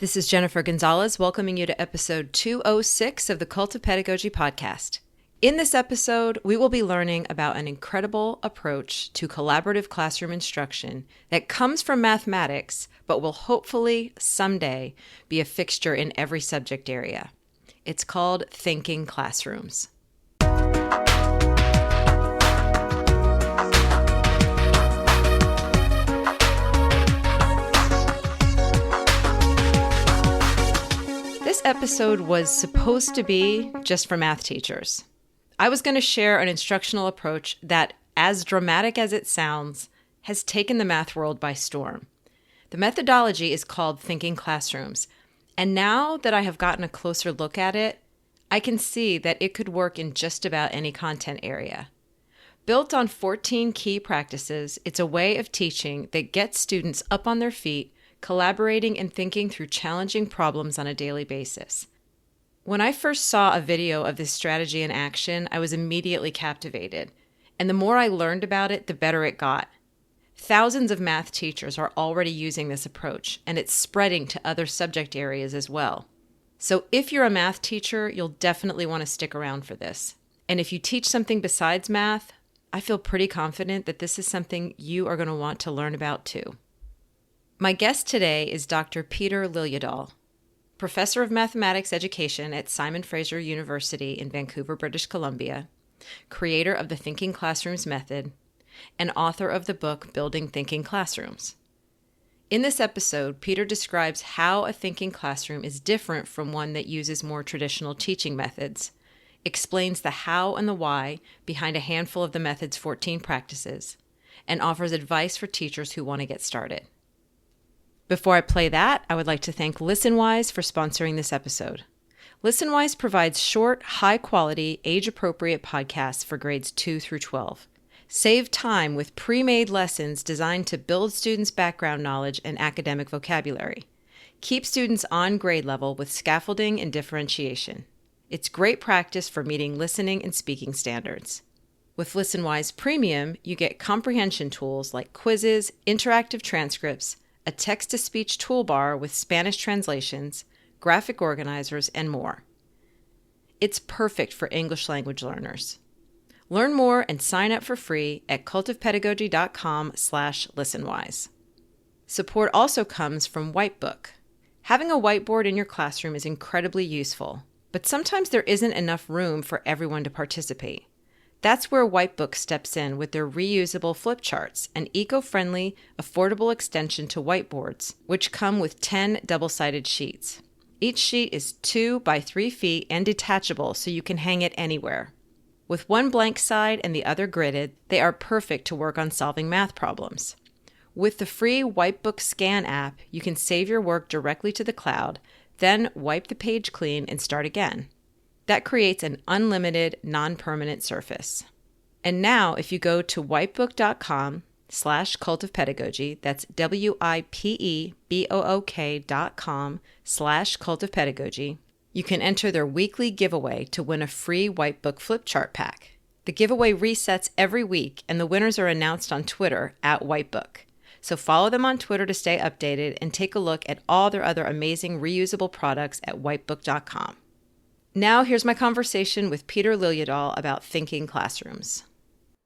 This is Jennifer Gonzalez welcoming you to episode 206 of the Cult of Pedagogy podcast. In this episode, we will be learning about an incredible approach to collaborative classroom instruction that comes from mathematics, but will hopefully someday be a fixture in every subject area. It's called thinking classrooms. This episode was supposed to be just for math teachers. I was going to share an instructional approach that, as dramatic as it sounds, has taken the math world by storm. The methodology is called thinking classrooms, and now that I have gotten a closer look at it, I can see that it could work in just about any content area. Built on 14 key practices, it's a way of teaching that gets students up on their feet, collaborating and thinking through challenging problems on a daily basis. When I first saw a video of this strategy in action, I was immediately captivated. And the more I learned about it, the better it got. Thousands of math teachers are already using this approach, and it's spreading to other subject areas as well. So if you're a math teacher, you'll definitely want to stick around for this. And if you teach something besides math, I feel pretty confident that this is something you are going to want to learn about too. My guest today is Dr. Peter Liljedahl, Professor of Mathematics Education at Simon Fraser University in Vancouver, British Columbia, creator of the Thinking Classrooms method, and author of the book Building Thinking Classrooms. In this episode, Peter describes how a thinking classroom is different from one that uses more traditional teaching methods, explains the how and the why behind a handful of the method's 14 practices, and offers advice for teachers who want to get started. Before I play that, I would like to thank ListenWise for sponsoring this episode. ListenWise provides short, high-quality, age-appropriate podcasts for grades 2 through 12. Save time with pre-made lessons designed to build students' background knowledge and academic vocabulary. Keep students on grade level with scaffolding and differentiation. It's great practice for meeting listening and speaking standards. With ListenWise Premium, you get comprehension tools like quizzes, interactive transcripts, a text-to-speech toolbar with Spanish translations, graphic organizers, and more. It's perfect for English language learners. Learn more and sign up for free at cultofpedagogy.com/listenwise. Support also comes from Whitebook. Having a whiteboard in your classroom is incredibly useful, but sometimes there isn't enough room for everyone to participate. That's where Whitebook steps in with their reusable flip charts, an eco-friendly, affordable extension to whiteboards, which come with 10 double-sided sheets. Each sheet is 2 by 3 feet and detachable, so you can hang it anywhere. With one blank side and the other gridded, they are perfect to work on solving math problems. With the free Whitebook Scan app, you can save your work directly to the cloud, then wipe the page clean and start again. That creates an unlimited, non-permanent surface. And now, if you go to whitebook.com/cultofpedagogy, that's WIPEBOOK.com/cultofpedagogy, you can enter their weekly giveaway to win a free Whitebook flip chart pack. The giveaway resets every week, and the winners are announced on Twitter at Whitebook. So follow them on Twitter to stay updated and take a look at all their other amazing reusable products at whitebook.com. Now here's my conversation with Peter Liljedahl about thinking classrooms.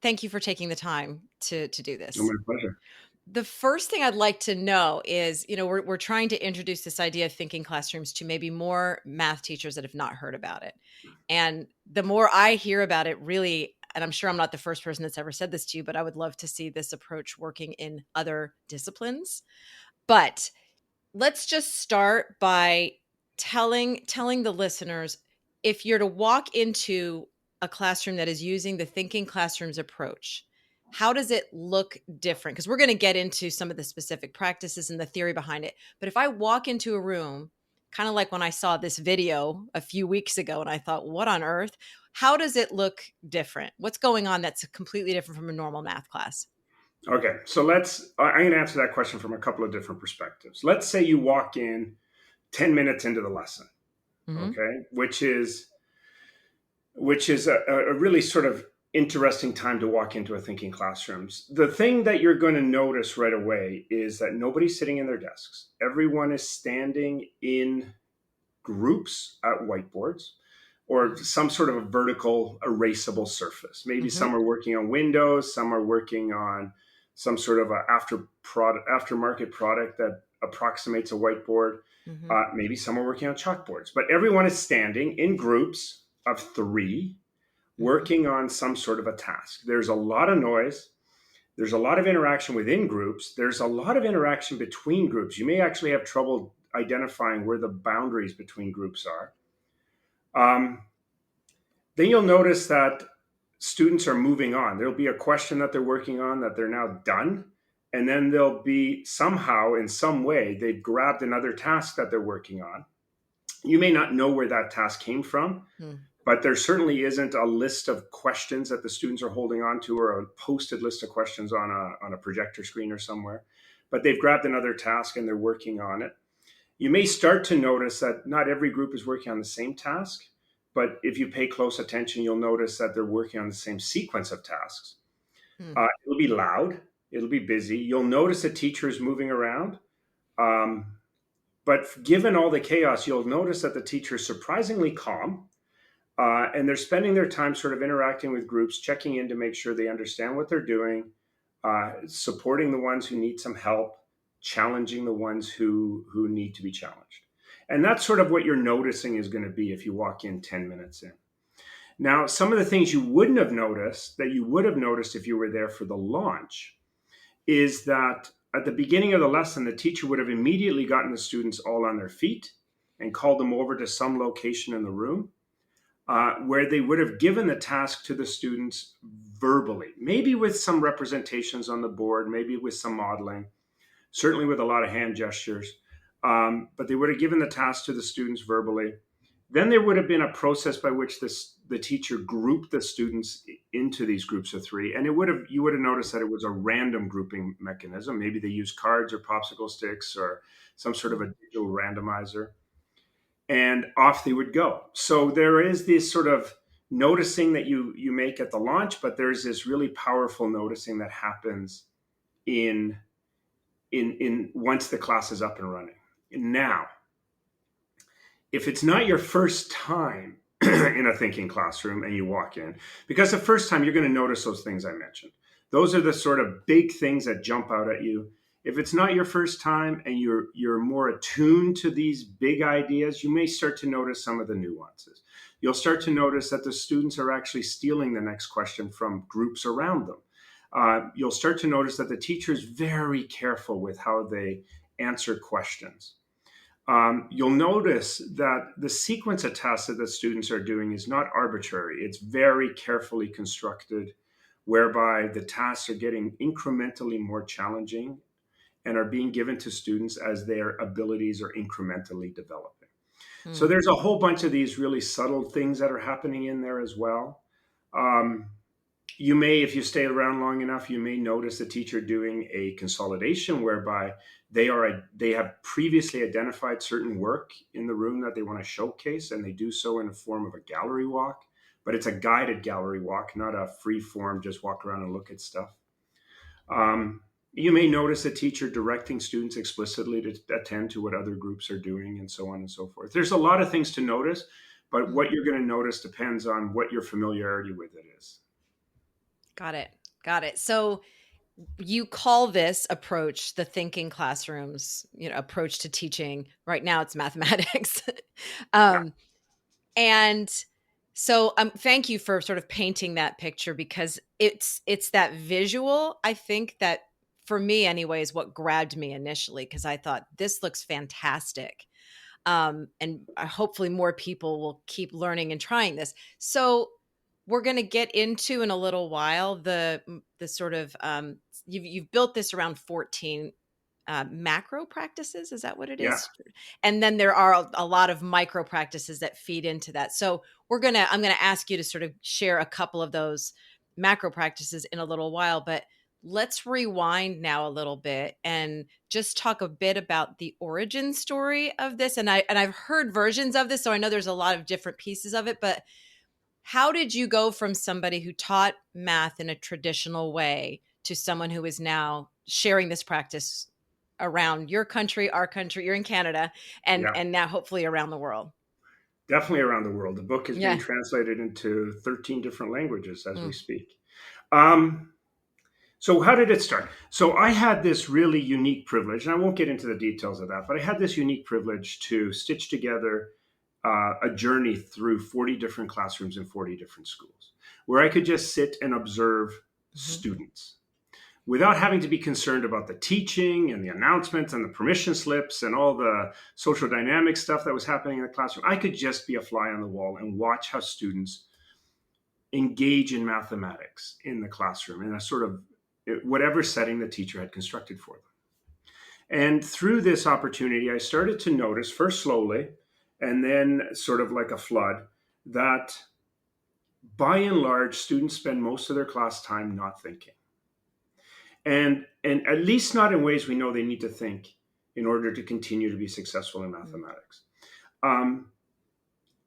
Thank you for taking the time to do this. Oh, my pleasure. The first thing I'd like to know is, we're trying to introduce this idea of thinking classrooms to maybe more math teachers that have not heard about it. And the more I hear about it, really, and I'm sure I'm not the first person that's ever said this to you, but I would love to see this approach working in other disciplines. But let's just start by telling the listeners, if you're to walk into a classroom that is using the thinking classrooms approach, how does it look different? Because we're going to get into some of the specific practices and the theory behind it. But if I walk into a room, kind of like when I saw this video a few weeks ago and I thought, what on earth? How does it look different? What's going on that's completely different from a normal math class? Okay, so I'm going to answer that question from a couple of different perspectives. Let's say you walk in 10 minutes into the lesson, okay, which is a really sort of interesting time to walk into a thinking classrooms. The thing that you're going to notice right away is that nobody's sitting in their desks. Everyone is standing in groups at whiteboards or some sort of a vertical erasable surface. Maybe Mm-hmm. some are working on Windows, some are working on some sort of a aftermarket product that approximates a whiteboard. Mm-hmm. Maybe some are working on chalkboards, but everyone is standing in groups of three Mm-hmm. working on some sort of a task. There's a lot of noise. There's a lot of interaction within groups. There's a lot of interaction between groups. You may actually have trouble identifying where the boundaries between groups are. Um, then you'll notice that students are moving on. There'll be a question that they're working on that they're now done. And then there'll be somehow, in some way, they've grabbed another task that they're working on. You may not know where that task came from, Mm-hmm. but there certainly isn't a list of questions that the students are holding on to or a posted list of questions on a projector screen or somewhere. But they've grabbed another task and they're working on it. You may start to notice that not every group is working on the same task, but if you pay close attention, you'll notice that they're working on the same sequence of tasks. It'll be loud, it'll be busy. You'll notice the teachers moving around. Um, but given all the chaos, you'll notice that the teacher is surprisingly calm. And they're spending their time sort of interacting with groups, checking in to make sure they understand what they're doing, supporting the ones who need some help, challenging the ones who need to be challenged. And that's sort of what you're noticing is going to be if you walk in 10 minutes in. Now, some of the things you wouldn't have noticed that you would have noticed if you were there for the launch is that at the beginning of the lesson, the teacher would have immediately gotten the students all on their feet and called them over to some location in the room where they would have given the task to the students verbally, maybe with some representations on the board, maybe with some modeling, certainly with a lot of hand gestures. But they would have given the task to the students verbally. Then there would have been a process by which the teacher grouped the students into these groups of three, and you would have noticed that it was a random grouping mechanism. Maybe they used cards or popsicle sticks or some sort of a digital randomizer, and off they would go. So there is this sort of noticing that you make at the launch, but there's this really powerful noticing that happens in once the class is up and running. Now, if it's not your first time in a thinking classroom and you walk in, because the first time you're going to notice those things I mentioned. Those are the sort of big things that jump out at you. If it's not your first time and you're more attuned to these big ideas, you may start to notice some of the nuances. You'll start to notice that the students are actually stealing the next question from groups around them. You'll start to notice that the teacher is very careful with how they answer questions. You'll notice that the sequence of tasks that the students are doing is not arbitrary. It's very carefully constructed, whereby the tasks are getting incrementally more challenging and are being given to students as their abilities are incrementally developing. So there's a whole bunch of these really subtle things that are happening in there as well. You may, if you stay around long enough, you may notice the teacher doing a consolidation whereby they have previously identified certain work in the room that they want to showcase, and they do so in the form of a gallery walk, but it's a guided gallery walk, not a free form, just walk around and look at stuff. You may notice a teacher directing students explicitly to attend to what other groups are doing and so on and so forth. There's a lot of things to notice, but what you're going to notice depends on what your familiarity with it is. Got it. Got it. So you call this approach the thinking classrooms, approach to teaching. Right now it's mathematics. Yeah. And so thank you for sort of painting that picture, because it's that visual, I think, that for me anyway is what grabbed me initially, because I thought this looks fantastic. And hopefully more people will keep learning and trying this. So we're going to get into in a little while the sort of you've built this around 14 macro practices. Is that what it Yeah. is? And then there are a lot of micro practices that feed into that. So I'm going to ask you to sort of share a couple of those macro practices in a little while, but let's rewind now a little bit and just talk a bit about the origin story of this. And I've heard versions of this, so I know there's a lot of different pieces of it, but How did you go from somebody who taught math in a traditional way to someone who is now sharing this practice around your country, our country? You're in Canada, and Yeah, now hopefully around the world. definitely around the world. The book is being Yeah. translated into 13 different languages as we Mm. speak. Um, so how did it start? So I had this really unique privilege, and I won't get into the details of that, but I had this unique privilege to stitch together a journey through 40 different classrooms in 40 different schools, where I could just sit and observe Mhm. students without having to be concerned about the teaching and the announcements and the permission slips and all the social dynamic stuff that was happening in the classroom. I could just be a fly on the wall and watch how students engage in mathematics in the classroom in a sort of whatever setting the teacher had constructed for them. And through this opportunity, I started to notice, first slowly, and then sort of like a flood, that by and large, students spend most of their class time not thinking. And at least not in ways we know they need to think in order to continue to be successful in Mm. mathematics. Um,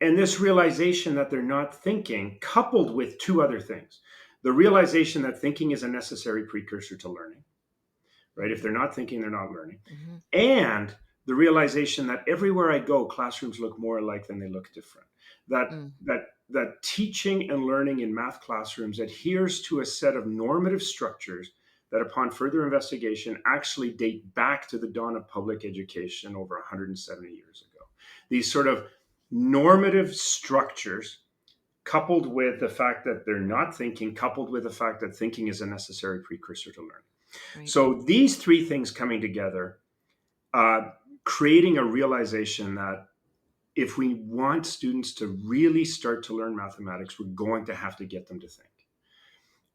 and this realization that they're not thinking, coupled with two other things: the realization that thinking is a necessary precursor to learning, right? If they're not thinking, they're not learning. Mhm. And the realization that everywhere I go, classrooms look more alike than they look different. That Mm. that teaching and learning in math classrooms adheres to a set of normative structures that, upon further investigation, actually date back to the dawn of public education over 170 years ago. These sort of normative structures, coupled with the fact that they're not thinking, coupled with the fact that thinking is a necessary precursor to learning. Right. So these three things coming together, uh, creating a realization that if we want students to really start to learn mathematics, we're going to have to get them to think.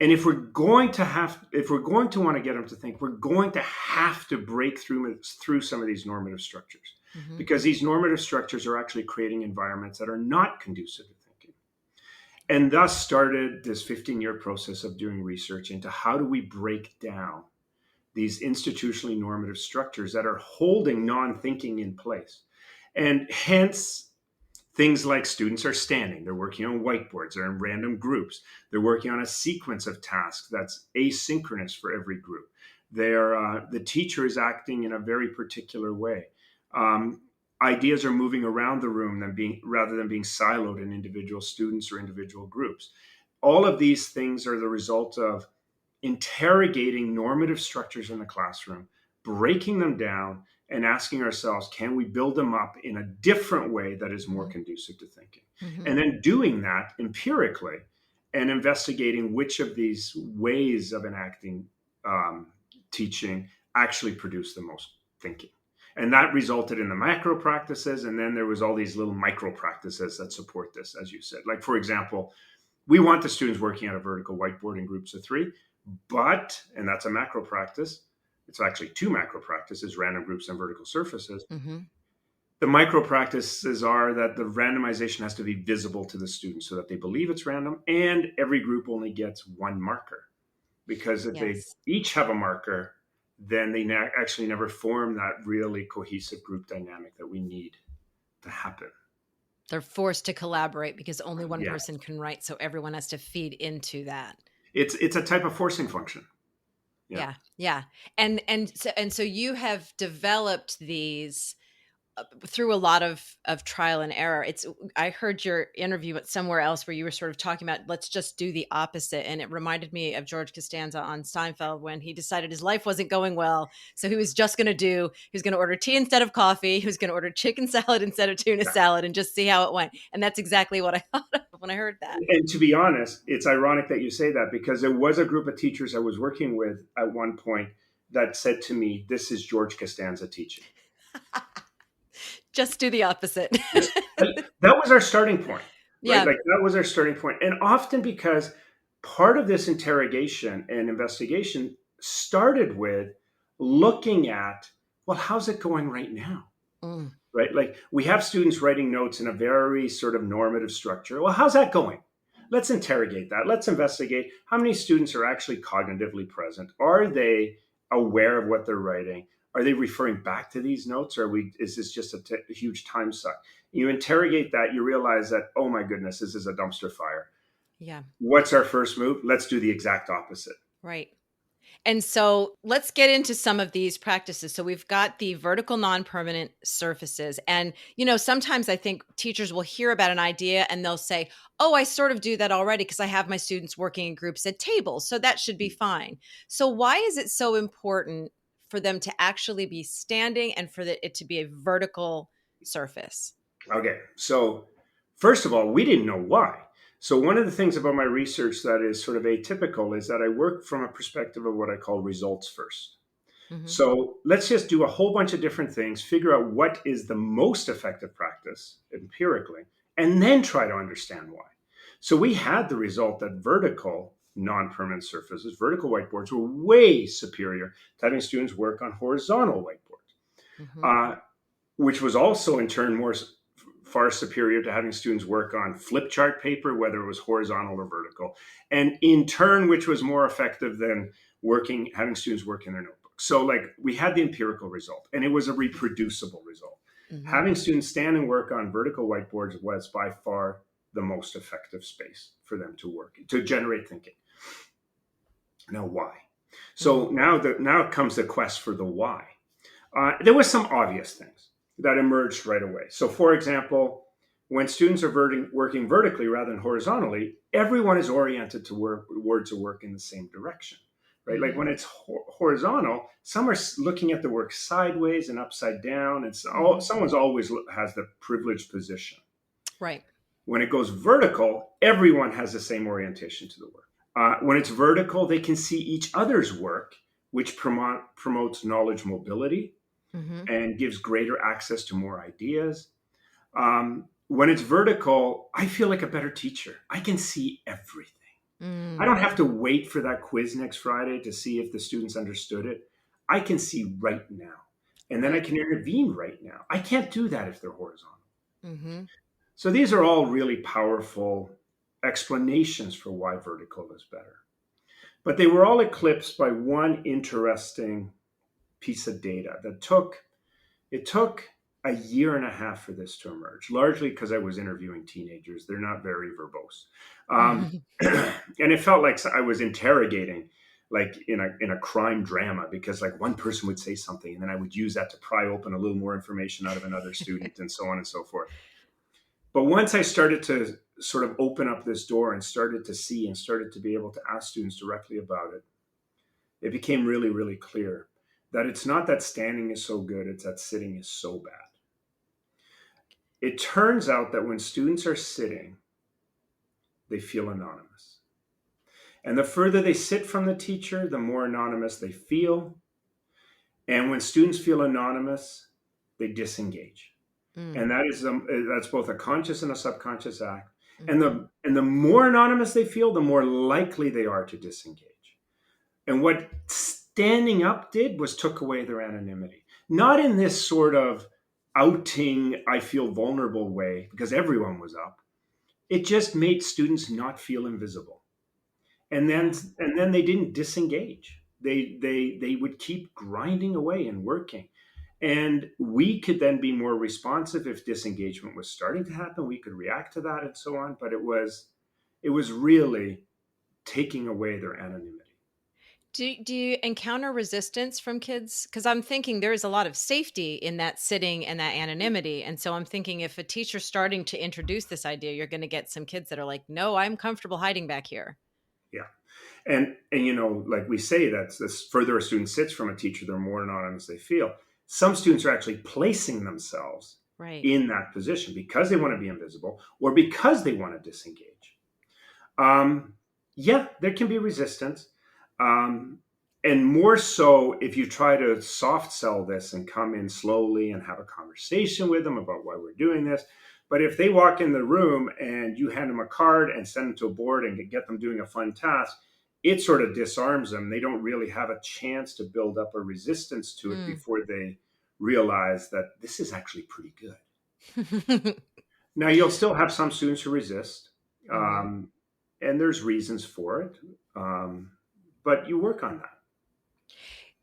And if we're going to want to get them to think, we're going to have to break through some of these normative structures, Mhm. because these normative structures are actually creating environments that are not conducive to thinking. And thus started this 15-year process of doing research into how do we break down these institutionally normative structures that are holding non-thinking in place. And hence, things like students are standing, they're working on whiteboards, they're in random groups, they're working on a sequence of tasks that's asynchronous for every group. The teacher is acting in a very particular way. Um, Ideas are moving around the room rather than being siloed in individual students or individual groups. All of these things are the result of interrogating normative structures in the classroom, breaking them down, and asking ourselves, can we build them up in a different way that is more Mhm. conducive to thinking? Mhm. And then doing that empirically and investigating which of these ways of enacting um, teaching actually produce the most thinking. And that resulted in the macro practices. And then there was all these little micro practices that support this, as you said. Like, for example, we want the students working on a vertical whiteboard in groups of three, but, and that's a macro practice, it's actually two macro practices: random groups and vertical surfaces. Mhm. The micro practices are that the randomization has to be visible to the students so that they believe it's random, and every group only gets one marker. Because if they Yes. each have a marker, then they actually never form that really cohesive group dynamic that we need to happen. They're forced to collaborate because only one Yeah, person can write, so everyone has to feed into that. it's a type of forcing function. Yeah. Yeah, yeah. And so you have developed these through a lot of trial and error. It's I heard your interview at somewhere else where you were sort of talking about let's just do the opposite, and it reminded me of George Costanza on Seinfeld when he decided his life wasn't going well, so he was going to order tea instead of coffee, he was going to order chicken salad instead of tuna Yeah. salad, and just see how it went. And that's exactly what I thought of when I heard that. And to be honest, it's ironic that you say that, because there was a group of teachers I was working with at one point that said to me, "This is George Costanza teaching." Just do the opposite. Just, that was our starting point, right? Yeah. Like, that was our starting point. And often because part of this interrogation and investigation started with looking at, well, how's it going right now? Mm. Right? Like, we have students writing notes in a very sort of normative structure. Well, how's that going? Let's interrogate that. Let's investigate how many students are actually cognitively present. Are they aware of what they're writing? are they referring back to these notes, or is this just a huge time suck? You interrogate that, you realize that, oh my goodness, this is a dumpster fire. Yeah. What's our first move? Let's do the exact opposite. Right. And so let's get into some of these practices. So we've got the vertical non-permanent surfaces. And, sometimes I think teachers will hear about an idea and they'll say, oh, I sort of do that already because I have my students working in groups at tables. So that should be fine. So why is it so important for them to actually be standing and for it to be a vertical surface? Okay, so first of all, we didn't know why. So one of the things about my research that is sort of atypical is that I work from a perspective of what I call results first. Hmm. So let's just do a whole bunch of different things, figure out what is the most effective practice empirically, and then try to understand why. So we had the result that vertical non-permanent surfaces, vertical whiteboards, were way superior to having students work on horizontal whiteboards, Hmm. which was also in turn far superior to having students work on flip chart paper, whether it was horizontal or vertical, and in turn, which was more effective than having students work in their notebooks. So like we had the empirical result, and it was a reproducible result. Hmm. Having students stand and work on vertical whiteboards was by far the most effective space for them to work, to generate thinking. Now, why? Hmm. So now comes the quest for the why. There was some obvious things that emerged right away. So, for example, when students are working vertically rather than horizontally, everyone is oriented towards a work in the same direction, right? Like Hmm. when it's horizontal, some are looking at the work sideways and upside down, and Hmm. someone's always has the privileged position. Right. When it goes vertical, everyone has the same orientation to the work. When it's vertical, they can see each other's work, which promotes knowledge mobility Hmm. and gives greater access to more ideas. When it's vertical, I feel like a better teacher. I can see everything. I Mm. don't have to wait for that quiz next Friday to see if the students understood it. I can see right now. And then I Right. can intervene right now. I can't do that if they're horizontal. Hmm. So these are all really powerful explanations for why vertical is better. But they were all eclipsed by one interesting piece of data that took a year and a half for this to emerge, largely because I was interviewing teenagers. They're not very verbose. And it felt like I was interrogating like in a crime drama, because like one person would say something and then I would use that to pry open a little more information out of another student and so on and so forth. But once I started to sort of open up this door and started to see and started to be able to ask students directly about it, it became really, really clear that it's not that standing is so good, it's that sitting is so bad. It turns out that when students are sitting, they feel anonymous. And the further they sit from the teacher, the more anonymous they feel. And when students feel anonymous, they disengage. Mm. And that's both a conscious and a subconscious act. And Hmm. the more anonymous they feel, the more likely they are to disengage. And what standing up did was took away their anonymity. Not in this sort of outing, I feel vulnerable way, because everyone was up. It just made students not feel invisible. And then Yeah. and then they didn't disengage. They would keep grinding away and working. And we could then be more responsive if disengagement was starting to happen. We could react to that and so on. But it was really taking away their anonymity. Do you encounter resistance from kids? Because I'm thinking there is a lot of safety in that sitting and that anonymity. And so I'm thinking if a teacher's starting to introduce this idea, you're going to get some kids that are like, no, I'm comfortable hiding back here. Yeah. And like we say, that this further a student sits from a teacher, the more anonymous they feel. Some students are actually placing themselves Right. in that position because they want to be invisible or because they want to disengage. Um, yeah, there can be resistance. Um, and more so if you try to soft sell this and come in slowly and have a conversation with them about why we're doing this. But if they walk in the room and you hand them a card and send them to a board and get them doing a fun task, it sort of disarms them. They don't really have a chance to build up a resistance to it Mm. before they realize that this is actually pretty good. Now, you'll still have some students who resist, Hmm. um, and there's reasons for it, but you work on that.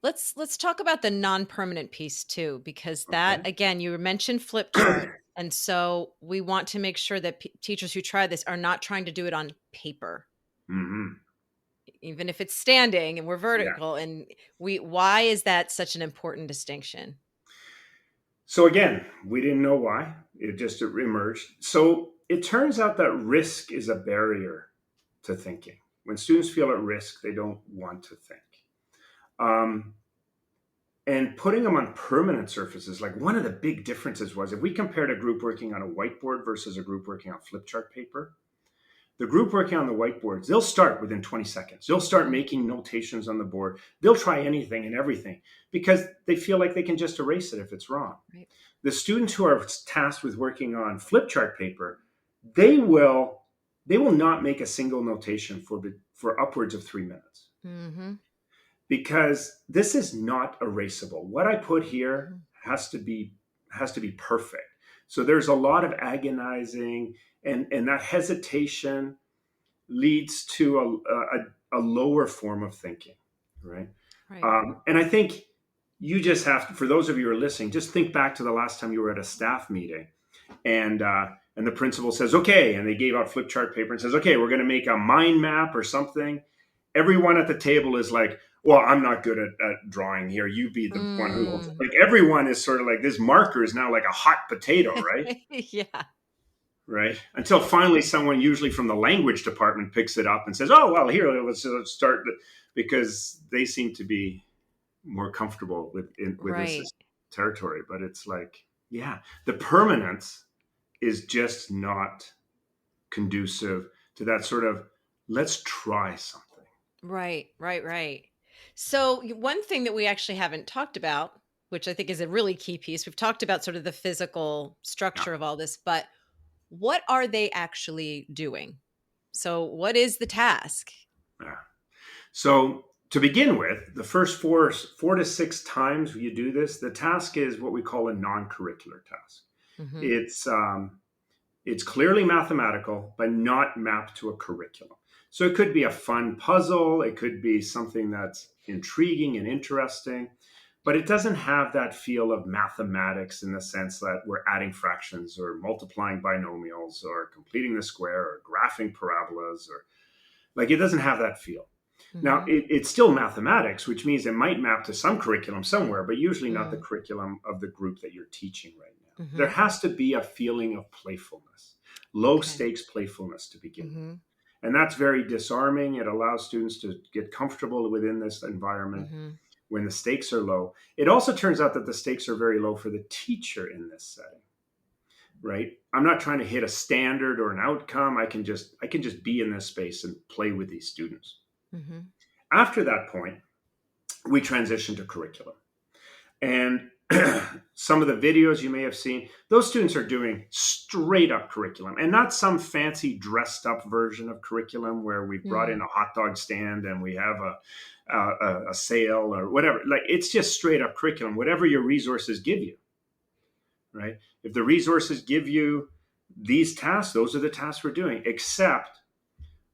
Let's talk about the non-permanent piece too, because that, Okay. again, you mentioned flip chart. And so we want to make sure that teachers who try this are not trying to do it on paper, Hmm. even if it's standing and we're Yeah. vertical. And why is that such an important distinction? So again, we didn't know why. It just emerged. So it turns out that risk is a barrier to thinking. When students feel at risk, they don't want to think. Um, and putting them on permanent surfaces, like one of the big differences was if we compared a group working on a whiteboard versus a group working on flip chart paper, the group working on the whiteboards, they'll start within 20 seconds. They'll start making notations on the board. They'll try anything and everything because they feel like they can just erase it if it's wrong. Right. The students who are tasked with working on flip chart paper, they will not make a single notation for upwards of 3 minutes Mm-hmm. because this is not erasable. What I put here Mm-hmm. has to be perfect. So there's a lot of agonizing, and that hesitation leads to a lower form of thinking, right? Right. And I think you just have to, for those of you who are listening, just think back to the last time you were at a staff meeting, and the principal says, "Okay," and they gave out flip chart paper and says, "Okay, we're going to make a mind map or something." Everyone at the table is like, "Well, I'm not good at drawing here. You be the one who holds it." Mm. Like everyone is sort of like this marker is now like a hot potato, right? Yeah. Right? Until finally someone, usually from the language department, picks it up and says, "Oh, well, here, let's start," because they seem to be more comfortable with this Right. territory. But it's like, yeah, the permanence is just not conducive to that sort of let's try something. Right. Right. Right. So one thing that we actually haven't talked about, which I think is a really key piece, we've talked about sort of the physical Yeah, structure of all this, but what are they actually doing? So what is the task? yeah. So to begin with, the first four to six times you do this, the task is what we call a non-curricular task. Mm-hmm. It's clearly mathematical, but not mapped to a curriculum. So it could be a fun puzzle, it could be something that's intriguing and interesting, but it doesn't have that feel of mathematics in the sense that we're adding fractions or multiplying binomials or completing the square or graphing parabolas, or like it doesn't have that feel. Now, Mm-hmm. it's still mathematics, which means it might map to some curriculum somewhere, but usually not the Mm. curriculum of the group that you're teaching right now. There Mm-hmm. has to be a feeling of playfulness, low Okay. stakes playfulness to begin with. Mm-hmm. And that's very disarming. It allows students to get comfortable within this environment Mm-hmm. when the stakes are low. It also turns out that the stakes are very low for the teacher in this setting, right? I'm not trying to hit a standard or an outcome. I can just be in this space and play with these students. Mm-hmm. After that point, we transition to curriculum. And some of the videos you may have seen, those students are doing straight up curriculum and not some fancy dressed up version of curriculum where we brought in Mm. a hot dog stand and we have a sale or whatever. Like it's just straight up curriculum, whatever your resources give you, right? If the resources give you these tasks, those are the tasks we're doing, except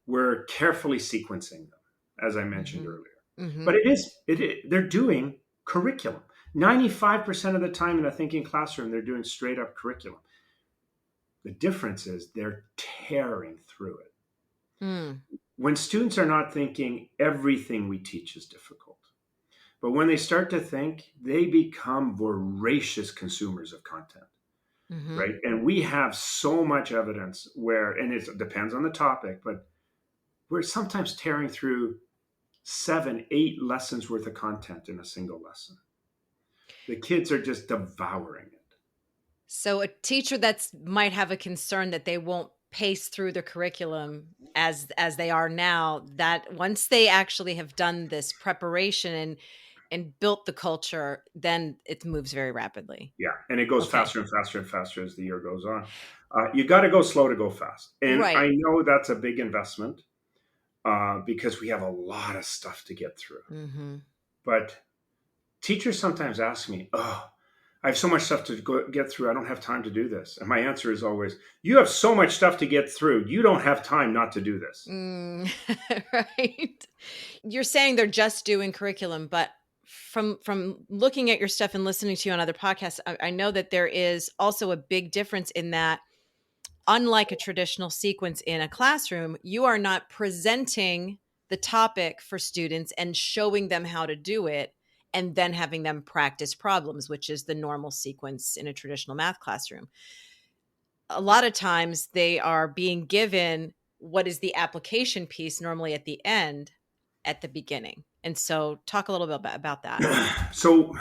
we're carefully sequencing them, as I mentioned Mm-hmm. earlier. Mm-hmm. But they're doing curriculum. 95% of the time in a thinking classroom, they're doing straight up curriculum. The difference is they're tearing through it. Mm. When students are not thinking, everything we teach is difficult. But when they start to think, they become voracious consumers of content, Mm-hmm. right? And we have so much evidence where, and it depends on the topic, but we're sometimes tearing through 7, 8 lessons worth of content in a single lesson. The kids are just devouring it. So a teacher that's might have a concern that they won't pace through the curriculum as they are now, that once they actually have done this preparation and built the culture, then it moves very rapidly. Yeah, and it goes Okay. faster and faster and faster as the year goes on. You got to go slow to go fast, and Right. I know that's a big investment because we have a lot of stuff to get through. Mm-hmm. But teachers sometimes ask me, "Oh, I have so much stuff to get through. I don't have time to do this." And my answer is always, "You have so much stuff to get through. You don't have time not to do this." Mm. Right. You're saying they're just doing curriculum, but from looking at your stuff and listening to you on other podcasts, I know that there is also a big difference in that, unlike a traditional sequence in a classroom, you are not presenting the topic for students and showing them how to do it and then having them practice problems, which is the normal sequence in a traditional math classroom. A lot of times they are being given what is the application piece, normally at the end, at the beginning. And so talk a little bit about that. So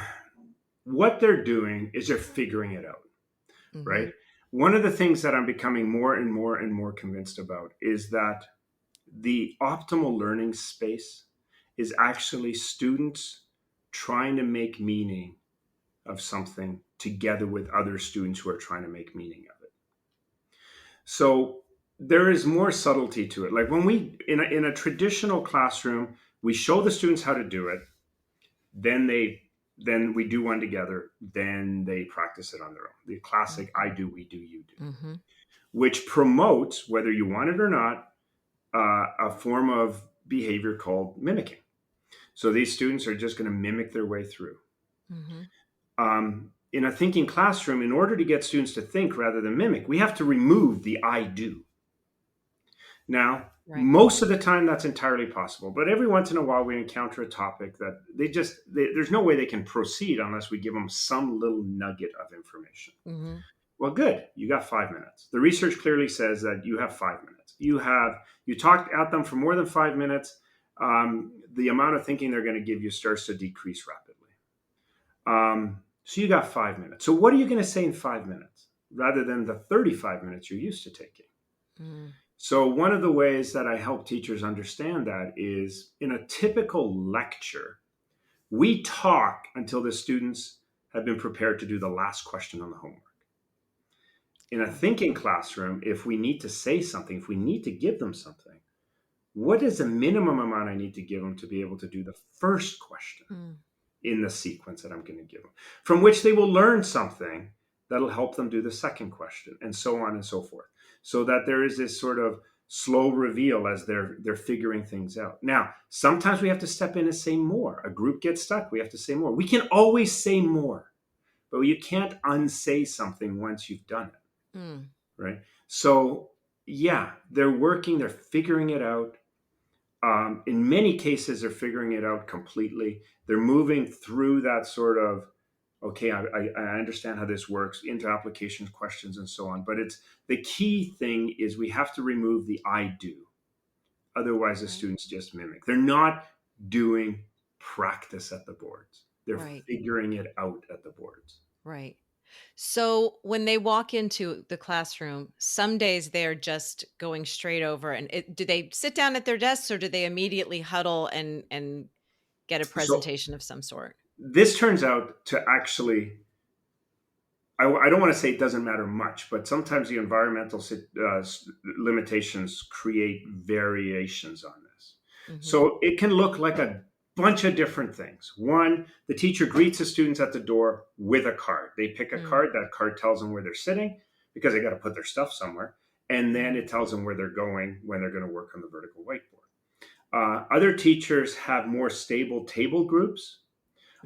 what they're doing is they're figuring it out, Mm-hmm. right? One of the things that I'm becoming more and more and more convinced about is that the optimal learning space is actually students trying to make meaning of something together with other students who are trying to make meaning of it. So there is more subtlety to it. Like when we, in a traditional classroom, we show the students how to do it, then then we do one together, then they practice it on their own. The classic I do, we do, you do, Mm-hmm. which promotes, whether you want it or not, a form of behavior called mimicking. So these students are just going to mimic their way through. Mm-hmm. In a thinking classroom, in order to get students to think rather than mimic, we have to remove the I do. Now, Right. most of the time that's entirely possible, but every once in a while we encounter a topic that there's no way they can proceed unless we give them some little nugget of information. Mm-hmm. Well, good. You got 5 minutes. The research clearly says that you have 5 minutes. You talked at them for more than 5 minutes. The amount of thinking they're going to give you starts to decrease rapidly. So you got 5 minutes. So what are you going to say in 5 minutes rather than the 35 minutes you're used to taking? Mm. So one of the ways that I help teachers understand that is in a typical lecture, we talk until the students have been prepared to do the last question on the homework. In a thinking classroom, if we need to say something, if we need to give them something, what is the minimum amount I need to give them to be able to do the first question in the sequence that I'm going to give them, from which they will learn something that'll help them do the second question, and so on and so forth, so that there is this sort of slow reveal as they're figuring things out. Now, sometimes we have to step in and say more. A group gets stuck, we have to say more. We can always say more, but you can't unsay something once you've done it. Mm. Right? So, yeah, they're working, they're figuring it out. In many cases, they're figuring it out completely. They're moving through that sort of, okay, I understand how this works, into application questions and so on. But it's the key thing is we have to remove the I do. Otherwise, the students just mimic. They're not doing practice at the boards. They're figuring it out at the boards. Right. So when they walk into the classroom, some days they're just going straight over. And do they sit down at their desks, or do they immediately huddle and get a So presentation of some sort? this turns out to actually, I don't want to say it doesn't matter much, but sometimes the environmental limitations create variations on this. Mm-hmm. So it can look like a bunch of different things. One, the teacher greets the students at the door with a card. They pick a card. That card tells them where they're sitting because they got to put their stuff somewhere. And then it tells them where they're going when they're going to work on the vertical whiteboard. Other teachers have more stable table groups,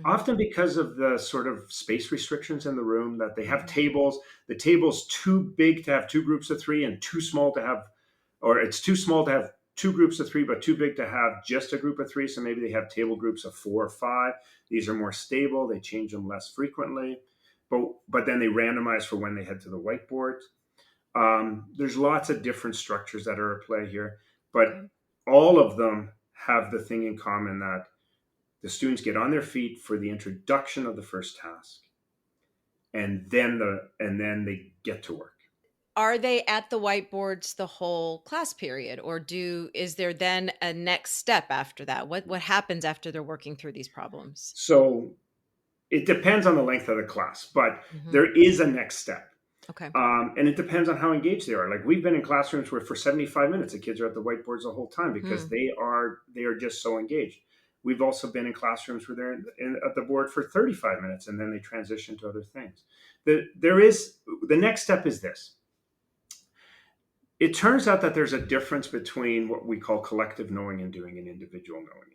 often because of the sort of space restrictions in the room, that they have tables. The table's too big to have two groups of three and too small to have, or it's too small to have two groups of three, but too big to have just a group of three. So maybe they have table groups of 4 or 5. These are more stable. They change them less frequently, but then they randomize for when they head to the whiteboard. There's lots of different structures that are at play here, but all of them have the thing in common that the students get on their feet for the introduction of the first task, and then they get to work. Are they at the whiteboards the whole class period, or is there then a next step after that? What happens after they're working through these problems? So it depends on the length of the class, but there is a next step. Okay. And it depends on how engaged they are. Like we've been in classrooms where for 75 minutes, the kids are at the whiteboards the whole time because they are just so engaged. We've also been in classrooms where they're at the board for 35 minutes and then they transition to other things. The next step is this. It turns out that there's a difference between what we call collective knowing and doing and individual knowing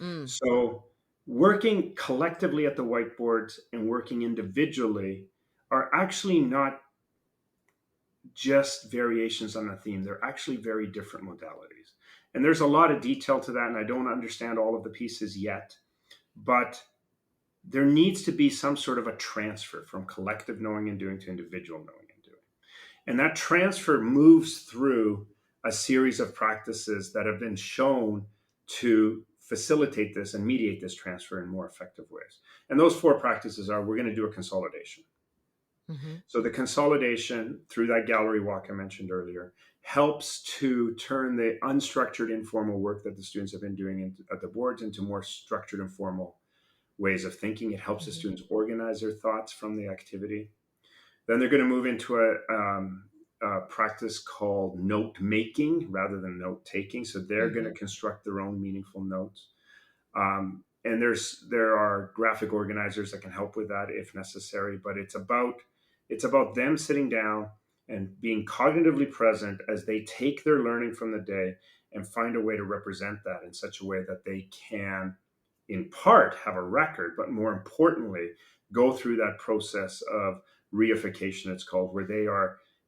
and doing. So Working collectively at the whiteboards and working individually are actually not just variations on a theme. They're actually very different modalities. And there's a lot of detail to that, and I don't understand all of the pieces yet. But there needs to be some sort of a transfer from collective knowing and doing to individual knowing and doing. And that transfer moves through a series of practices that have been shown to facilitate this and mediate this transfer in more effective ways. And those four practices are: we're going to do a consolidation. Mm-hmm. So the consolidation through that gallery walk I mentioned earlier helps to turn the unstructured informal work that the students have been doing at the boards into more structured and formal ways of thinking. It helps the Mm-hmm. students organize their thoughts from the activity. Then they're going to move into a practice called note making rather than note taking. So they're going to construct their own meaningful notes. And there are graphic organizers that can help with that if necessary. But it's about them sitting down and being cognitively present as they take their learning from the day and find a way to represent that in such a way that they can, in part, have a record, but more importantly, go through that process of reification, it's called, where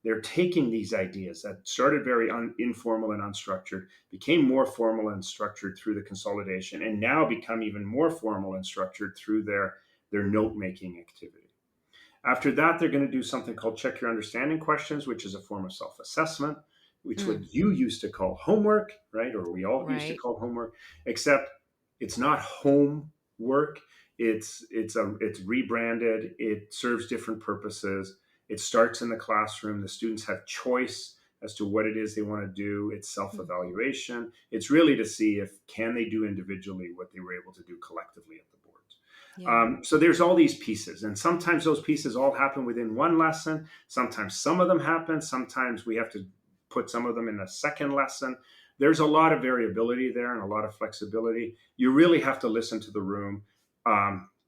they're taking these ideas that started very informal and unstructured, became more formal and structured through the consolidation, and now become even more formal and structured through their note making activity. After that, they're going to do something called check your understanding questions, which is a form of self assessment, which what you used to call homework, right? Or we all used to Right. call homework, except it's not homework. It's rebranded. It serves different purposes. It starts in the classroom. The students have choice as to what it is they want to do. It's self-evaluation. It's really to see if can they do individually what they were able to do collectively at the boards. Yeah. So there's all these pieces, and sometimes those pieces all happen within one lesson. Sometimes some of them happen. Sometimes we have to put some of them in a second lesson. There's a lot of variability there and a lot of flexibility. You really have to listen to the room,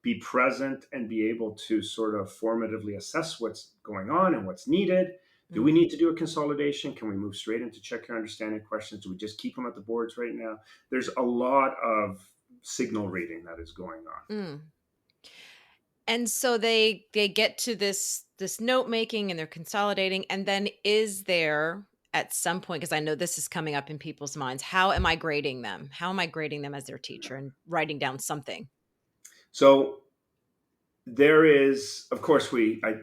be present, and be able to sort of formatively assess what's going on and what's needed. Do we need to do a consolidation? Can we move straight into check your understanding questions? Do we just keep them at the boards right now? There's a lot of signal reading that is going on. Mm. And so they get to this note making and they're consolidating, and then is there at some point, because I know this is coming up in people's minds, how am I grading them? How am I grading them as their teacher and writing down something? So there is, of course, I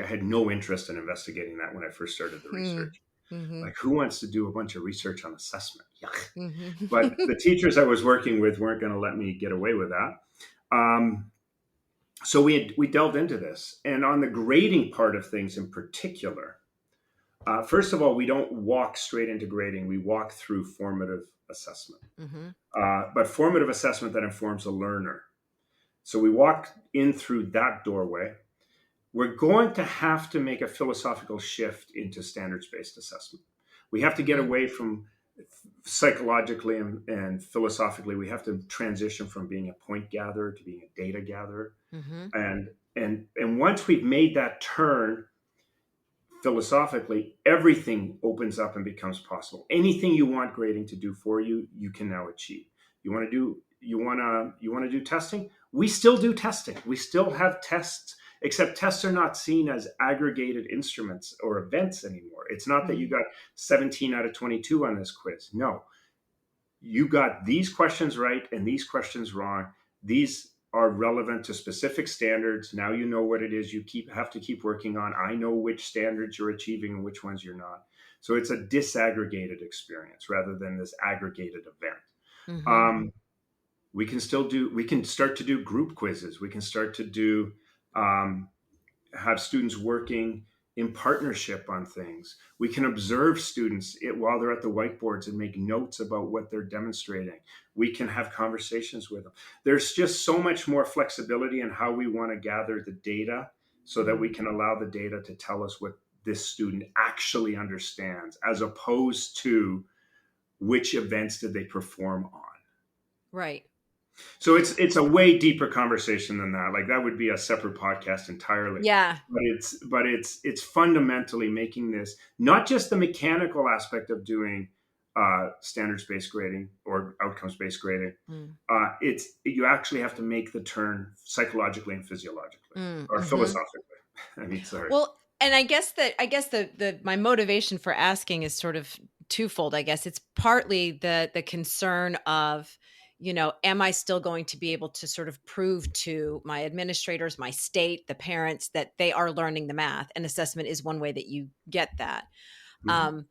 had no interest in investigating that when I first started the Hmm. research. Mm-hmm. Like, who wants to do a bunch of research on assessment? Yuck. But Mm-hmm. the teachers I was working with weren't going to let me get away with that. So we delved into this, and on the grading part of things in particular, first of all, we don't walk straight into grading. We walk through formative assessment, Mm-hmm. but formative assessment that informs a learner. So we walk in through that doorway. We're going to have to make a philosophical shift into standards-based assessment. We have to get Mm-hmm. away from psychologically and philosophically. We have to transition from being a point gatherer to being a data gatherer. Mm-hmm. And once we've made that turn philosophically, everything opens up and becomes possible. Anything you want grading to do for you, you can now achieve. You want to do testing? We still do testing. We still have tests, except tests are not seen as aggregated instruments or events anymore. It's not that you got 17 out of 22 on this quiz. No, you got these questions right and these questions wrong. These are relevant to specific standards. Now you know what it is you have to keep working on. I know which standards you're achieving and which ones you're not. So it's a disaggregated experience rather than this aggregated event. Mm-hmm. We can start to do group quizzes. We can start to do have students working in partnership on things. We can observe students while they're at the whiteboards and make notes about what they're demonstrating. We can have conversations with them. There's just so much more flexibility in how we want to gather the data so that we can allow the data to tell us what this student actually understands, as opposed to which events did they perform on. Right. So it's a way deeper conversation than that. Like, that would be a separate podcast entirely. Yeah. But it's fundamentally making this not just the mechanical aspect of doing standards-based grading or outcomes-based grading. Mm. It's you actually have to make the turn psychologically and physiologically Mm. or Hmm. philosophically. I mean, sorry. Well, and I guess the my motivation for asking is sort of twofold. I guess it's partly the concern of, am I still going to be able to sort of prove to my administrators, my state, the parents that they are learning the math, and assessment is one way that you get that. Mhm. Um,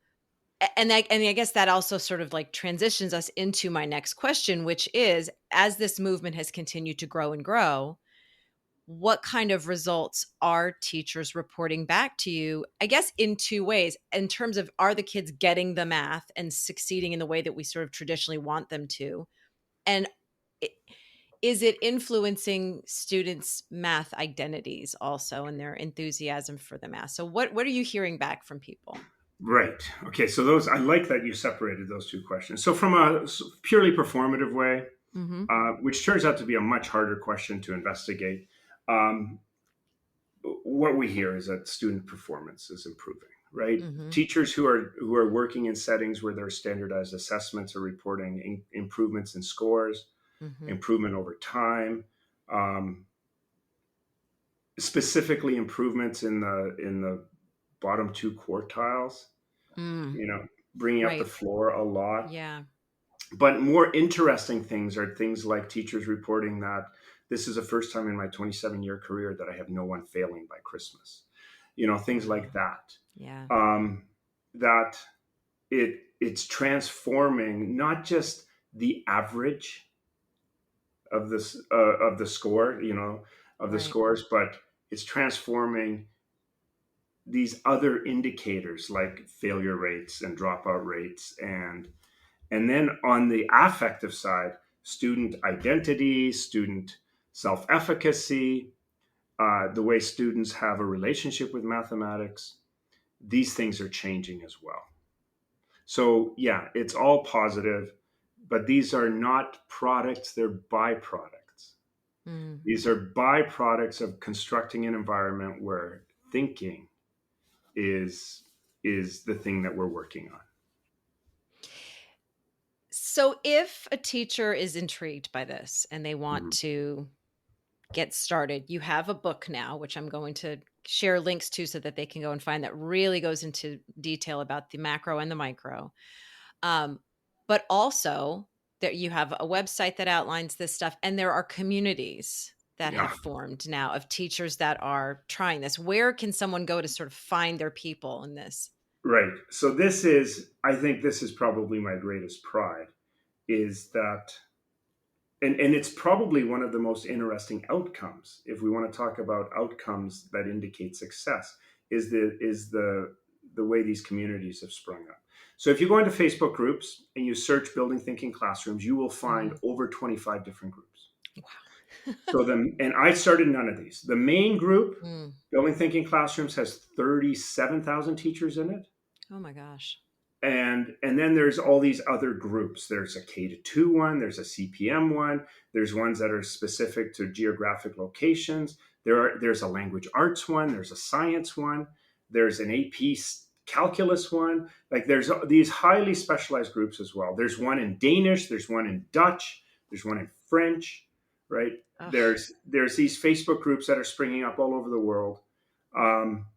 and I guess that also sort of like transitions us into my next question, which is, as this movement has continued to grow and grow, what kind of results are teachers reporting back to you? I guess in two ways, in terms of, are the kids getting the math and succeeding in the way that we sort of traditionally want them to? And i- is it influencing students' math identities also and their enthusiasm for the math? So what are you hearing back from people? Right. Okay. So those I like that you separated those two questions. So from a purely performative way, Mm-hmm. which turns out to be a much harder question to investigate, um, what we hear is that student performance is improving. Right. Mm-hmm. Teachers who are working in settings where there are standardized assessments are reporting improvements in scores, Mm-hmm. improvement over time, um, specifically improvements in the bottom two quartiles. Mm, You know, bringing up the right. floor a lot. Yeah. But more interesting things are things like teachers reporting that this is the first time in my 27-year career that I have no one failing by Christmas. Things like Wow. that. Yeah. That it's transforming not just the average of the score, of the Right. scores, but it's transforming these other indicators like failure rates and dropout rates and then on the affective side, student identity, student self efficacy, the way students have a relationship with mathematics, these things are changing as well. So, yeah, it's all positive, but these are not products, they're byproducts. Mm. These are byproducts of constructing an environment where thinking is is the thing that we're working on. So if a teacher is intrigued by this and they want Mhm. to get started, you have a book now, which I'm going to share links to so that they can go and find, that really goes into detail about the macro and the micro. Um, but also that you have a website that outlines this stuff, and there are communities that have Yeah. formed now of teachers that are trying this. Where can someone go to sort of find their people in this? Right. So I think this is probably my greatest pride is that, and it's probably one of the most interesting outcomes, if we want to talk about outcomes that indicate success, is the way these communities have sprung up. So if you go into Facebook groups and you search building thinking classrooms, you will find Mm. over 25 different groups. Wow. And I started none of these. The main group, Mm. Building Thinking Classrooms, has 37,000 teachers in it. Oh my gosh. And then there's all these other groups. There's a K-2 one, there's a CPM one, there's ones that are specific to geographic locations. There's a language arts one, there's a science one, there's an AP calculus one. Like there's these highly specialized groups as well. There's one in Danish, there's one in Dutch, there's one in French, right? Ugh. There's these Facebook groups that are springing up all over the world. Um,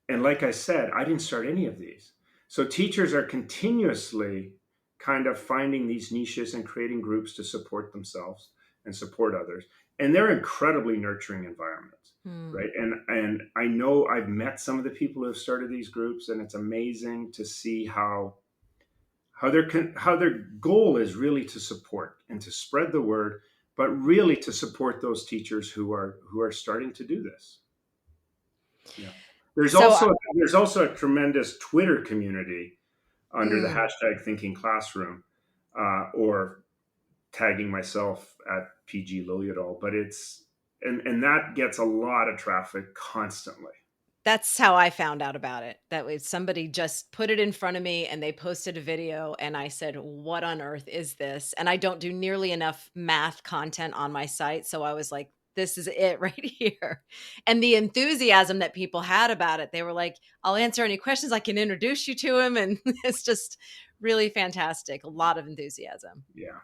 and like I said, I didn't start any of these. So teachers are continuously kind of finding these niches and creating groups to support themselves and support others. And they're incredibly nurturing environments, Mm. right? And I know I've met some of the people who have started these groups, and it's amazing to see how their goal is really to support and to spread the word, but really to support those teachers who are starting to do this. Yeah. There's So, also there's also a tremendous Twitter community under the mm, hashtag Thinking Classroom, or tagging myself at PG Liljedahl, but and that gets a lot of traffic constantly. that's how I found out about it. That was, somebody just put it in front of me and they posted a video and I said, "What on earth is this?" And I don't do nearly enough math content on my site, so I was like, this is it right here. And the enthusiasm that people had about it, they were like, I'll answer any questions. I can introduce you to him. And it's just really fantastic. A lot of enthusiasm. Yeah.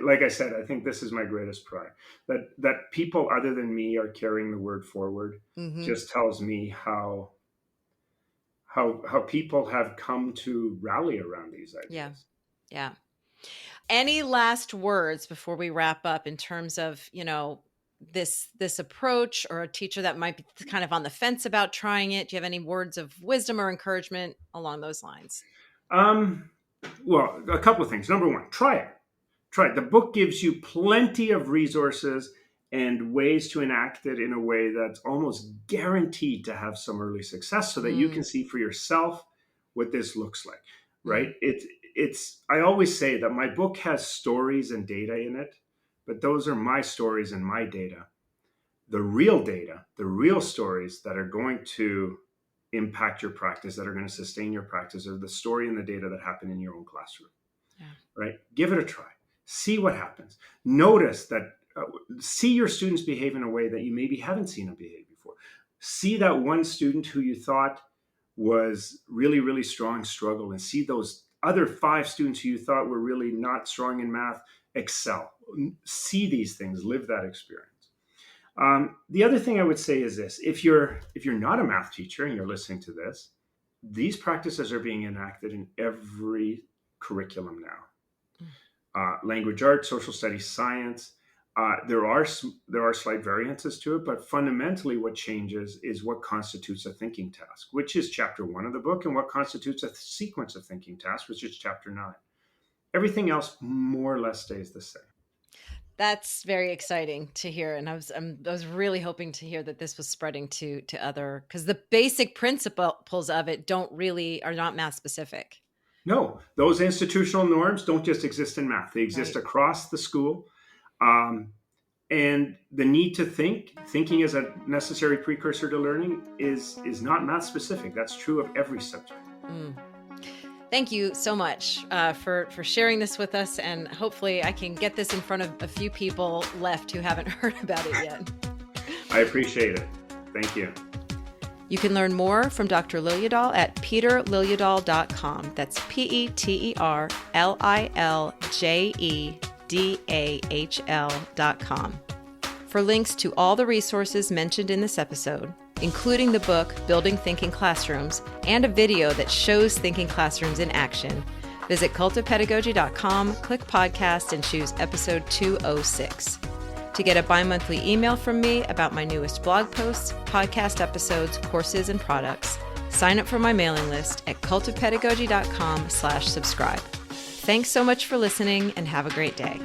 Like I said, I think this is my greatest pride, that people other than me are carrying the word forward. Just tells me how people have come to rally around these ideas. Yeah. Yeah. Any last words before we wrap up in terms of, this approach, or a teacher that might be kind of on the fence about trying it? Do you have any words of wisdom or encouragement along those lines? Well, a couple of things. Number one, try it. Try it. The book gives you plenty of resources and ways to enact it in a way that's almost guaranteed to have some early success, so that you can see for yourself what this looks like, right? I always say that my book has stories and data in it, but those are my stories and my data. The real stories that are going to impact your practice, that are going to sustain your practice, are the story and the data that happen in your own classroom, right? Give it a try. See what happens. Notice that, see your students behave in a way that you maybe haven't seen them behave before. See that one student who you thought was really, really strong struggle, and see those other 5 students who you thought were really not strong in math excel. See these things, live that experience. The other thing I would say is this: if you're not a math teacher and you're listening to this, these practices are being enacted in every curriculum now. Language arts, social studies, science. There are slight variances to it, but fundamentally what changes is what constitutes a thinking task, which is chapter 1 of the book, and what constitutes a sequence of thinking tasks, which is chapter 9. Everything else more or less stays the same. That's very exciting to hear. And I was really hoping to hear that this was spreading to other, because the basic principles of it are not math specific. No, those institutional norms don't just exist in math. They exist across the school. And the need to thinking is a necessary precursor to learning, is not math specific. That's true of every subject. Thank you so much for sharing this with us. And hopefully I can get this in front of a few people left who haven't heard about it yet. I appreciate it. Thank you. You can learn more from Dr. Liljedahl at peterliljedahl.com. That's PeterLiljedahl.com. For links to all the resources mentioned in this episode, including the book Building Thinking Classrooms and a video that shows thinking classrooms in action, visit cultofpedagogy.com, click podcast, and choose episode 206. To get a bi-monthly email from me about my newest blog posts, podcast episodes, courses, and products, sign up for my mailing list at cultofpedagogy.com/subscribe. Thanks so much for listening, and have a great day.